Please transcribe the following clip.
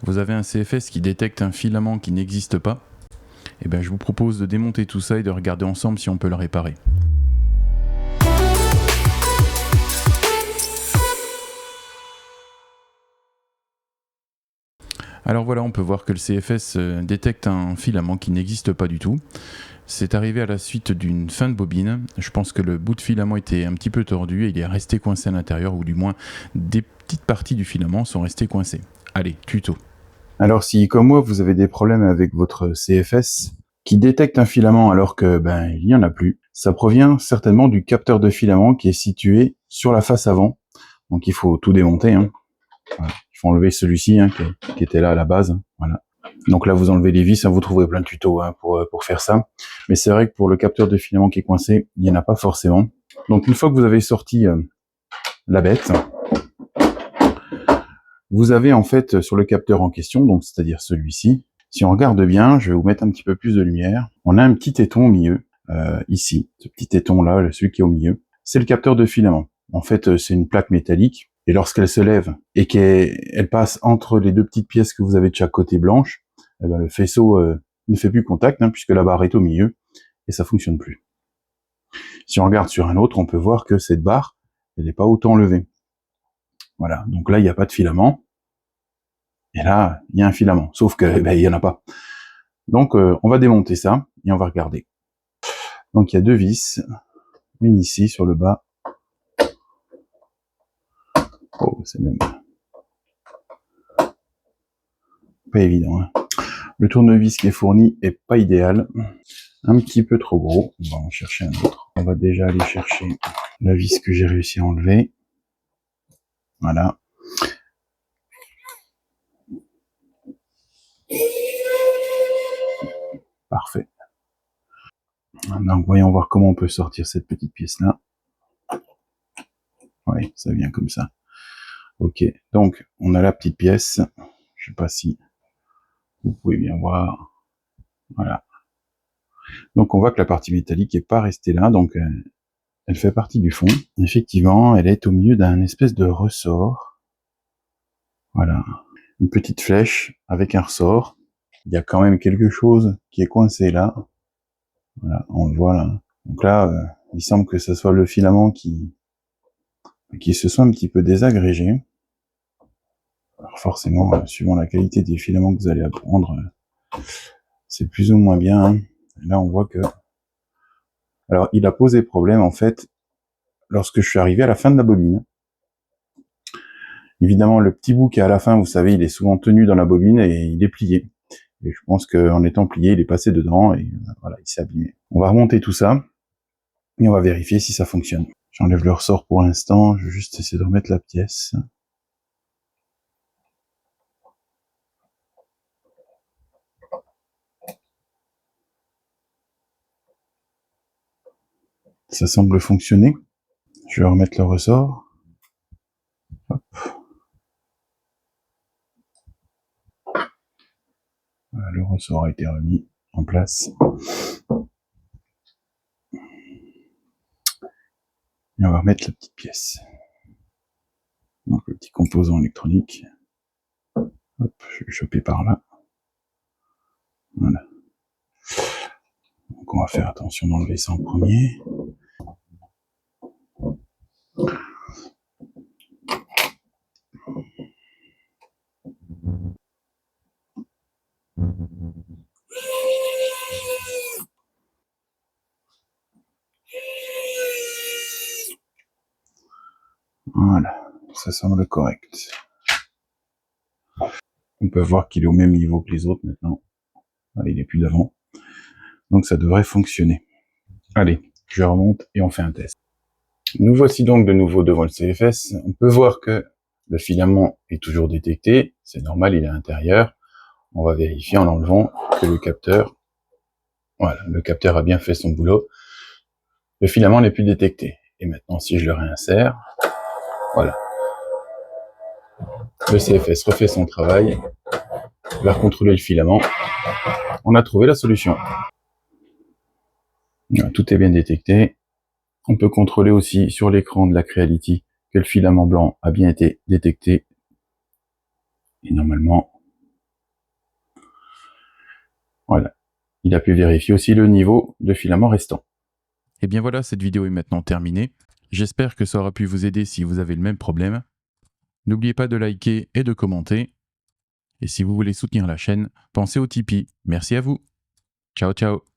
vous avez un CFS qui détecte un filament qui n'existe pas, et ben je vous propose de démonter tout ça et de regarder ensemble si on peut le réparer. Alors voilà, on peut voir que le CFS détecte un filament qui n'existe pas du tout. C'est arrivé à la suite d'une fin de bobine. Je pense que le bout de filament était un petit peu tordu et il est resté coincé à l'intérieur, ou du moins des petites parties du filament sont restées coincées. Allez, tuto. Alors si, comme moi, vous avez des problèmes avec votre CFS qui détecte un filament alors que il n'y en a plus, ça provient certainement du capteur de filament qui est situé sur la face avant. Donc il faut tout démonter. Hein. Voilà. Il faut enlever celui-ci qui était là à la base. Hein. Voilà. Donc là, vous enlevez les vis, hein, vous trouverez plein de tutos pour faire ça. Mais c'est vrai que pour le capteur de filament qui est coincé, il n'y en a pas forcément. Donc une fois que vous avez sorti la bête, vous avez en fait sur le capteur en question, donc c'est-à-dire celui-ci, si on regarde bien, je vais vous mettre un petit peu plus de lumière, on a un petit téton au milieu, ici, ce petit téton là, celui qui est au milieu, c'est le capteur de filament. En fait, c'est une plaque métallique, et lorsqu'elle se lève et qu'elle passe entre les deux petites pièces que vous avez de chaque côté blanches, eh ben, le faisceau ne fait plus contact, hein, puisque la barre est au milieu, et ça fonctionne plus. Si on regarde sur un autre, on peut voir que cette barre, elle n'est pas autant levée. Voilà, donc là, il n'y a pas de filament. Et là, il y a un filament, sauf que il y en a pas. Donc, on va démonter ça et on va regarder. Donc, il y a deux vis, une ici sur le bas. Oh, c'est même pas évident. Hein. Le tournevis qui est fourni est pas idéal, un petit peu trop gros. On va en chercher un autre. On va déjà aller chercher la vis que j'ai réussi à enlever. Voilà. Parfait. Donc, voyons voir comment on peut sortir cette petite pièce-là. Oui, ça vient comme ça. Ok, donc on a la petite pièce. Je sais pas si vous pouvez bien voir. Voilà. Donc on voit que la partie métallique est pas restée là, donc elle fait partie du fond. Effectivement, elle est au milieu d'un espèce de ressort. Voilà. Une petite flèche avec un ressort. Il y a quand même quelque chose qui est coincé là. Voilà, on le voit là. Donc là, il semble que ce soit le filament qui se soit un petit peu désagrégé. Alors forcément, suivant la qualité des filaments que vous allez prendre, c'est plus ou moins bien. Hein. Là, on voit que... Alors, il a posé problème, en fait, lorsque je suis arrivé à la fin de la bobine. Évidemment, le petit bout qui est à la fin, vous savez, il est souvent tenu dans la bobine et il est plié. Et je pense qu'en étant plié, il est passé dedans et voilà, il s'est abîmé. On va remonter tout ça et on va vérifier si ça fonctionne. J'enlève le ressort pour l'instant, je vais juste essayer de remettre la pièce. Ça semble fonctionner. Je vais remettre le ressort. Hop. Voilà, le ressort a été remis en place. Et on va remettre la petite pièce. Donc le petit composant électronique. Hop, je vais choper par là. Voilà. Donc on va faire attention d'enlever ça en premier. Voilà, ça semble correct. On peut voir qu'il est au même niveau que les autres maintenant. Voilà, il est plus d'avant. Donc ça devrait fonctionner. Allez, je remonte et on fait un test. Nous voici donc de nouveau devant le CFS. On peut voir que le filament est toujours détecté. C'est normal, il est à l'intérieur. On va vérifier en enlevant que le capteur... Voilà, le capteur a bien fait son boulot. Le filament n'est plus détecté. Et maintenant, si je le réinsère, voilà. Le CFS refait son travail, va contrôler le filament. On a trouvé la solution. Voilà, tout est bien détecté. On peut contrôler aussi sur l'écran de la Creality que le filament blanc a bien été détecté. Et normalement, Voilà. Il a pu vérifier aussi le niveau de filament restant. Et bien voilà, cette vidéo est maintenant terminée. J'espère que ça aura pu vous aider si vous avez le même problème. N'oubliez pas de liker et de commenter. Et si vous voulez soutenir la chaîne, pensez au Tipeee. Merci à vous. Ciao, ciao.